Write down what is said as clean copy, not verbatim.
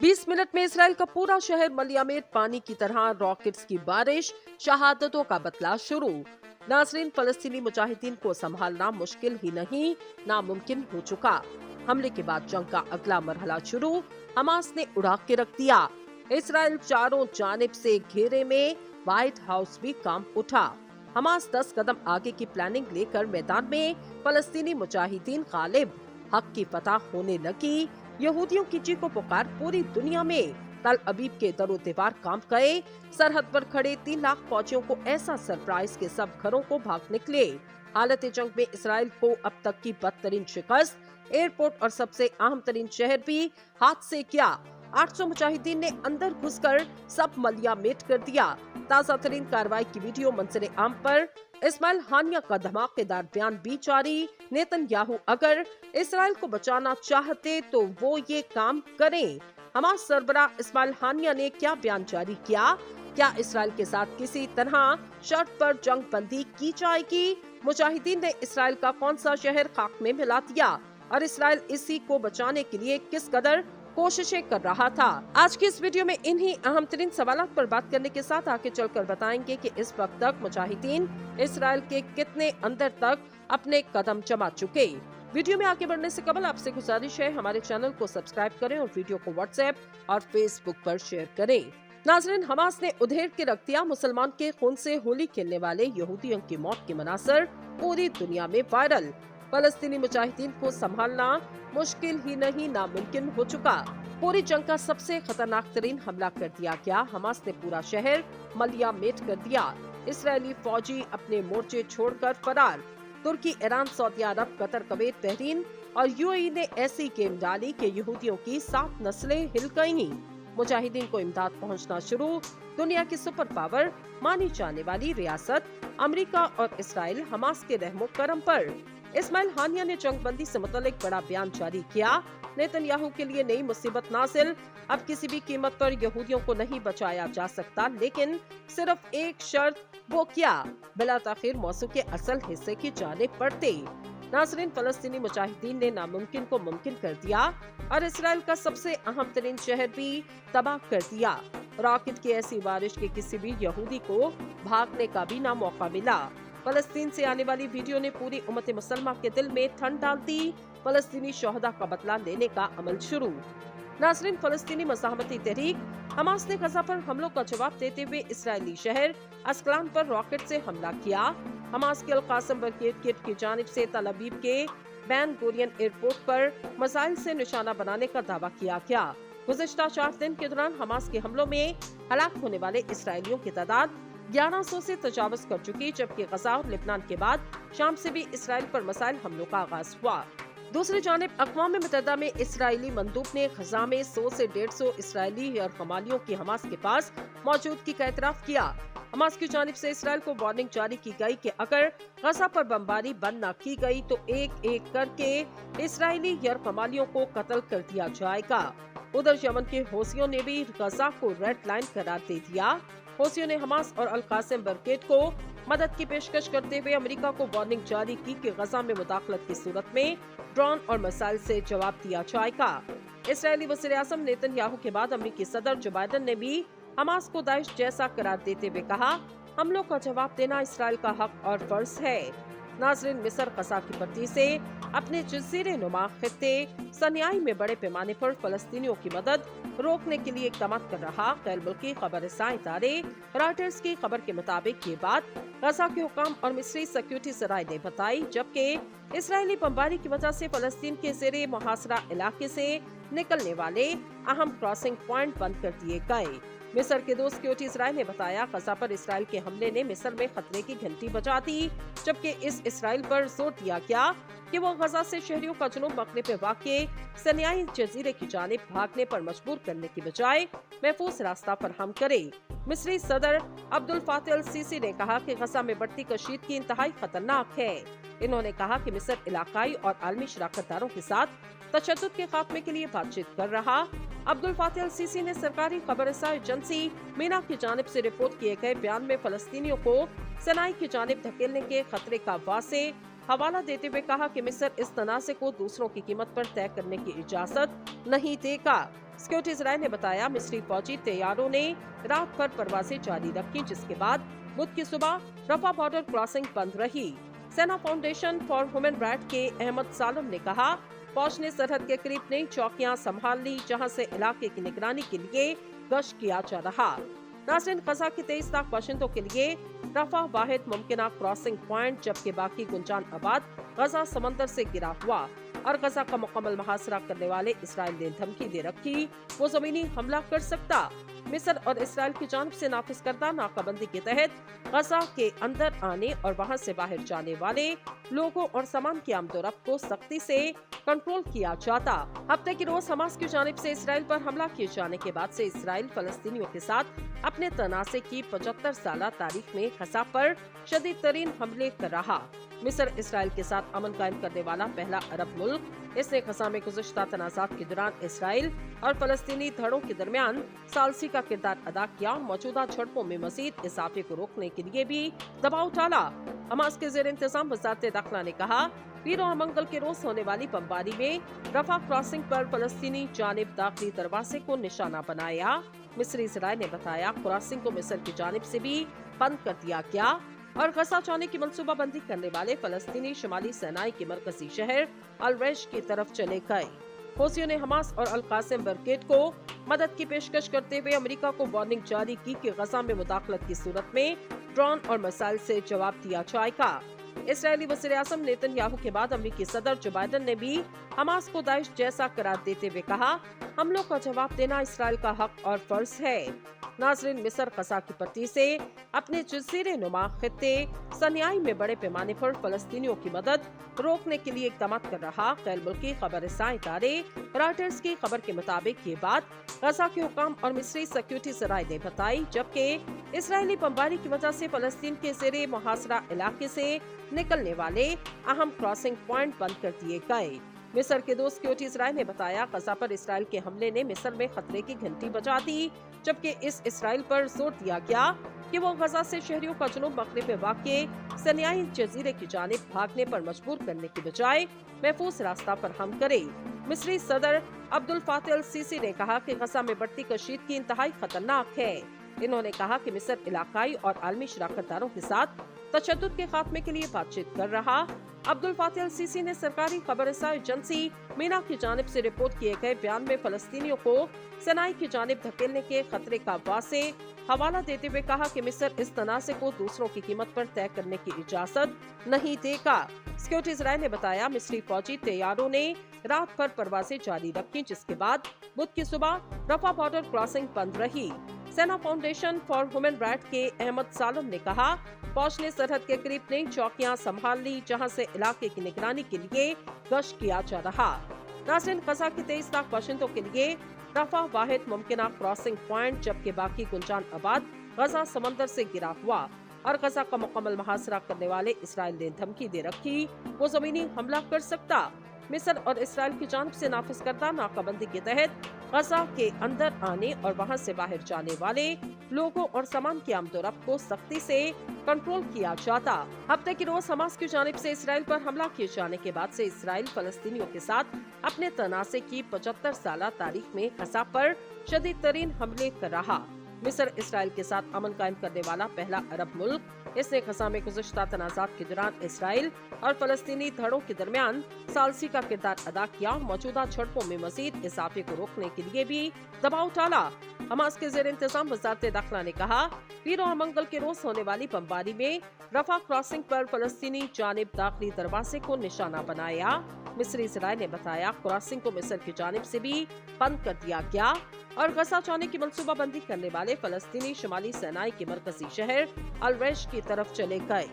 20 minute में Israel का पूरा शहर मलियामेट पानी की तरह रॉकेट्स की बारिश, शहादतों का बदला शुरू। नाज़रीन, फलस्तीनी मुजाहिदीन को संभालना मुश्किल ही नहीं नामुमकिन हो चुका। हमले के बाद जंग का अगला मरहला शुरू, हमास ने उड़ा के रख दिया। इसराइल चारों जानिब से घेरे में, व्हाइट हाउस भी काम उठा। हमास 10 कदम आगे की प्लानिंग लेकर मैदान में, फलस्तीनी मुजाहिदीन गालिब, हक की फतह होने लगी। यहूदियों की चीखों पुकार पूरी दुनिया में। तल अबीब के दरो दीवार कांप गए। सरहद पर खड़े 3 लाख फौजियों को ऐसा सरप्राइज के सब घरों को भाग निकले। हालत जंग में इसराइल को अब तक की बदतरीन शिकस्त। एयरपोर्ट और सबसे अहम तरीन शहर भी हाथ से क्या। 800 मुजाहिदीन ने अंदर घुसकर सब मलियामेट कर दिया। ताज़ा तरीन कार्रवाई की वीडियो मंजर आम पर। इस्माइल हानिया का धमाकेदार बयान भी जारी। नेतन्याहू अगर इसराइल को बचाना चाहते तो वो ये काम करें। हमास सरबरा इस्माइल हानिया ने क्या बयान जारी किया? क्या इसराइल के साथ किसी तरह शर्त पर जंग बंदी की जाएगी? मुजाहिदीन ने इसराइल का कौन सा शहर खाक में मिला दिया और इसराइल इसी को बचाने के लिए किस कदर कोशिशें कर रहा था? आज की इस वीडियो में इन्हीं अहम तरीन सवालों पर बात करने के साथ आगे चलकर बताएंगे कि इस वक्त तक मुजाहिदीन इसराइल के कितने अंदर तक अपने कदम जमा चुके। वीडियो में आगे बढ़ने से कबल आपसे गुजारिश है, हमारे चैनल को सब्सक्राइब करें और वीडियो को व्हाट्सएप और फेसबुक पर शेयर करें। नाज़रीन, हमास ने उधेड़ के रख दिया मुसलमान के खून से होली खेलने वाले यहूदियों की मौत के मनासर पूरी दुनिया में वायरल। फलस्तीनी मुजाहिदीन को संभालना मुश्किल ही नहीं नामुमकिन हो चुका। पूरी जंग का सबसे खतरनाक तरीन हमला कर दिया गया। हमास ने पूरा शहर मलियामेट कर दिया। इसराइली फौजी अपने मोर्चे छोड़कर फरार। तुर्की, ईरान, सऊदी अरब, कतर, कुवैत, बहरीन और यूएई ने ऐसी गेम डाली कि यहूदियों की 7 नस्लें हिल गईं। मुजाहिदीन को इमदाद पहुंचना शुरू। दुनिया की सुपर पावर मानी जाने वाली रियासत अमेरिका और इसराइल हमास के रहमो करम पर। इस्माइल हानिया ने जंगबंदी से मुतल्लिक बड़ा बयान जारी किया। नेतन्याहू के लिए नई मुसीबत नाज़िल। अब किसी भी कीमत पर यहूदियों को नहीं बचाया जा सकता, लेकिन सिर्फ एक शर्त, वो क्या? बिला ताखीर मौसू के असल हिस्से की जानिब बढ़ते। नाज़रीन, फलस्तीनी मुजाहिदीन ने नामुमकिन को मुमकिन कर दिया और इसराइल का सबसे अहम तरीन शहर भी तबाह कर दिया। रॉकेट की ऐसी बारिश के किसी भी यहूदी को भागने का भी ना मौका मिला। फलस्तीन से आने वाली वीडियो ने पूरी उम्मत मुसलमा के दिल में ठंड डाल दी। फलस्तीनी शोहदा का बदला लेने का अमल शुरू। नाज़रीन, फलस्तीनी मज़ाहमती तहरीक हमास ने गजा पर हमलों का जवाब देते हुए इसराइली शहर अस्कलान पर रॉकेट से हमला किया। हमास के अल-कासम ब्रिगेड की जानिब से तल अबीब के बेन गुरियन एयरपोर्ट पर मिसाइल से निशाना बनाने का दावा किया गया। गुज़िश्ता 4 दिन के दौरान हमास के हमलों में हलाक होने वाले इसराइलियों की तादाद 1100 से तजावज कर चुकी, जबकि गजा और लिबनान के बाद शाम से भी इसराइल पर मिसाइल हमलों का आगाज हुआ। दूसरी जानिब अक़वाम मुत्तहिदा में इसराइली मंदूब ने गजा में 100 से 150 इसराइली और हमालियों की हमास के पास मौजूदगी का एतराफ किया। हमास की जानिब से इसराइल को वार्निंग जारी की गई कि अगर गजा पर बमबारी बंद न की गई तो एक एक करके इसराइली और हमालियों को कत्ल कर दिया जाएगा। उधर यमन के हौसियों ने भी गजा को रेड लाइन करार दे दिया। हौसियों ने हमास और अल-कासिम ब्रिगेड को मदद की पेशकश करते हुए अमेरिका को वार्निंग जारी की कि गजा में मुदाखलत की सूरत में ड्रोन और मिसाइल से जवाब दिया जाएगा। इसराइली वज़ीर-ए-आज़म नेतन्याहू के बाद अमेरिकी सदर जो बाइडेन ने भी हमास को दाइश जैसा करार देते हुए कहा, हमलों का जवाब देना इसराइल का हक और फर्ज है। नाज़रीन, मिस्र गजा की पट्टी से अपने जज़ीरे नुमा खित्ते सनियाई में बड़े पैमाने पर फलस्तीनियों की मदद रोकने के लिए इक़दाम कर रहा। गैर मुल्की खबरसां इदारे रॉयटर्स की खबर के मुताबिक ये बात गजा के हुकाम और मिस्री सिक्योरिटी सराय ने बताई, जबकि इसराइली बमबारी की वजह से फलस्तीन के ज़ेरे मुहासरा इलाके से निकलने वाले अहम क्रॉसिंग पॉइंट बंद कर दिए गए। मिस्र के 2 सिक्योरिटी सराय ने बताया, गजा पर इसराइल के हमले ने मिस्र में खतरे की घंटी बजा दी, जबकि इस इसराइल पर जोर दिया गया कि वो गजा से शहरियों का जुनूब मगरिब में वाक़े सनियाई जजीरे की जानिब भागने पर मजबूर करने की बजाय महफूज रास्ता फराहम करे। मिस्री सदर अब्दुल फातिह अल-सीसी ने कहा कि गजा में बढ़ती कशीदगी इंतहाई खतरनाक है। इन्होंने कहा कि मिस्र इलाकाई और आलमी शराकतदारों के साथ तशद्दुद के खात्मे के लिए बातचीत कर रहा। अब्दुल फातिह अल-सीसी ने सरकारी खबरसां एजेंसी मीना की जानिब से रिपोर्ट किए गए बयान में फलस्तीनियों को सनाई की जानिब धकेलने के खतरे का वासे हवाला देते हुए कहा कि मिस्र इस तनाज़े को दूसरों की कीमत पर तय करने की इजाजत नहीं देगा। सिक्योरिटीज राय ने बताया, मिस्री फौजी तैयारों ने रात भर परवाजें जारी रखी, जिसके बाद बुध की सुबह रफा बॉर्डर क्रॉसिंग बंद रही। सेना फाउंडेशन फॉर ह्यूमन राइट के अहमद सालम ने कहा, फौज ने सरहद के करीब नई चौकियां संभाल ली, जहां से इलाके की निगरानी के लिए गश्त किया जा रहा। नाज़रीन, गजा के 23 लाख बाशिंदों के लिए रफा वाहिद मुमकिना क्रॉसिंग पॉइंट, जबकि बाकी गुंजान आबाद गजा समंदर से घिरा हुआ और गजा का मुकम्मल मुहासरा करने वाले इसराइल ने धमकी दे रखी वो जमीनी हमला कर सकता। मिस्र और इसराइल की जानिब से नाफिज करदा नाकाबंदी के तहत गजा के अंदर आने और वहां से बाहर जाने वाले लोगों और सामान की आमदोरफ्त को सख्ती से कंट्रोल किया जाता। हफ्ते की रोज हमास की जानिब से इसराइल पर हमला किए जाने के बाद से इसराइल फलस्तीनियों के साथ अपने तनाज़े की 75 साल तारीख में गजा पर शदीद तरीन हमले कर रहा। मिस्र इसराइल के साथ अमन कायम करने वाला पहला अरब मुल्क। इसने गजा में गुज़श्ता तनाज़ात के दौरान इसराइल और फलस्तीनी धड़ों के दरमियान सालसी का किरदार अदा किया और मौजूदा झड़पों में मजीद इजाफे को रोकने के लिए भी दबाव डाला। हमास के ज़ेर इंतजाम वज़ारत दाखिला ने कहा, पीर और मंगल के रोज होने वाली बमबारी में रफा क्रॉसिंग पर फलस्तीनी जानिब दाखिली दरवाजे को निशाना बनाया। मिस्री ज़राए ने बताया, क्रॉसिंग को मिस्र की जानिब से भी बंद कर दिया गया और गजा जाने की मंसूबाबंदी करने वाले फलस्तीनी शुमाली सेनाई के मरकजी शहर अल-रैश की तरफ चले गए। हौसियों ने हमास और अल-कासिम ब्रिगेड को मदद की पेशकश करते हुए अमेरिका को वार्निंग जारी की कि गजा में मुदाखलत की सूरत में ड्रोन और मिसाइल से जवाब दिया जाएगा। इसराइली वज़ीर-ए-आज़म नेतन्याहू के बाद अमेरिकी सदर जो बाइडेन ने भी हमास को दाइश जैसा करार देते हुए कहा, हमलों का जवाब देना इसराइल का हक और फर्ज है। नाज़रीन, मिस्र गजा की पट्टी से अपने जज़ीरे नुमा खित्ते सनियाई में बड़े पैमाने पर फलस्तीनियों की मदद रोकने के लिए इक़दाम कर रहा। गैर मुल्की खबरसां इदारे रॉयटर्स की खबर के मुताबिक ये बात गजा के हुकाम और मिस्री सिक्योरिटी ज़राए ने बताई, जबकि इसराइली बमबारी की वजह से फलस्तीन के ज़ेरे मुहासरा इलाके से निकलने वाले अहम क्रॉसिंग पॉइंट बंद कर दिए गए। मिस्र के दो सिक्योरिटी ज़राए ने बताया, गजा पर इसराइल के हमले ने मिस्र में खतरे की घंटी बजा दी, जबकि इस इसराइल पर जोर दिया गया कि वो गजा से शहरियों का जुनूब मगरिब में वाक़े सनियाई जजीरे की जानिब भागने पर मजबूर करने की बजाय महफूज रास्ता फराहम करे। मिस्री सदर अब्दुल फातह अल सीसी ने कहा कि गजा में बढ़ती कशीदगी इंतहाई खतरनाक है। इन्होंने कहा कि मिस्र इलाकाई और आलमी शराकतदारों के साथ तशद्दुद के खात्मे के लिए बातचीत कर रहा। अब्दुल फातह अल सीसी ने सरकारी खबरसां एजेंसी मीना की जानिब से रिपोर्ट किए गए बयान में फलस्तीनियों को सनाई की जानिब धकेलने के खतरे का वासे हवाला देते हुए कहा कि मिस्र इस तनाज़े को दूसरों की कीमत पर तय करने की इजाजत नहीं देगा। सिक्योरिटी ज़राए ने बताया, मिस्री फौजी तैयारों ने रात भर परवाजें जारी रखी, जिसके बाद बुध की सुबह रफा बॉर्डर क्रॉसिंग बंद रही। सेना फाउंडेशन फॉर ह्यूमन राइट के अहमद सालम ने कहा, फौज ने सरहद के करीब नई चौकियां संभाल ली, जहां से इलाके की निगरानी के लिए गश्त किया जा रहा। नाज़रीन, गजा के 23 लाख बाशिंदों के लिए रफा वाहिद मुमकिना क्रॉसिंग पॉइंट, जबकि बाकी गुंजान आबाद गजा समंदर से घिरा हुआ और गजा का मुकम्मल मुहासरा करने वाले इसराइल ने धमकी दे रखी वो जमीनी हमला कर सकता। मिस्र और इसराइल की जानिब से नाफिज करदा नाकाबंदी के तहत गजा के अंदर आने और वहां से बाहर जाने वाले लोगों और सामान की आमदोरफ्त को सख्ती से कंट्रोल किया जाता। हफ्ते की रोज हमास की जानिब से इसराइल पर हमला किए जाने के बाद से इसराइल फलस्तीनियों के साथ अपने तनाज़े की 75 साल तारीख में गजा पर शदीद तरीन हमले कर रहा। मिस्र इसराइल के साथ अमन कायम करने वाला पहला अरब मुल्क। इसने गजा में गुज़श्ता तनाज़ात के दौरान इसराइल और फलस्तीनी धड़ों के दरमियान सालसी का किरदार अदा किया और मौजूदा झड़पों में मजीद इजाफे को रोकने के लिए भी दबाव डाला। हमास के ज़ेर इंतजाम वज़ारत दाखिला ने कहा, पीर और मंगल के रोज होने वाली बमबारी में रफा क्रॉसिंग पर फलस्तीनी जानिब दाखिली दरवाजे को निशाना बनाया। मिस्री ज़राए ने बताया, क्रॉसिंग को मिस्र की जानिब से भी बंद कर दिया गया और गजा जाने की मंसूबाबंदी करने वाले फलस्तीनी शुमाली सेनाई के मरकजी शहर अल-रैश की तरफ चले गए।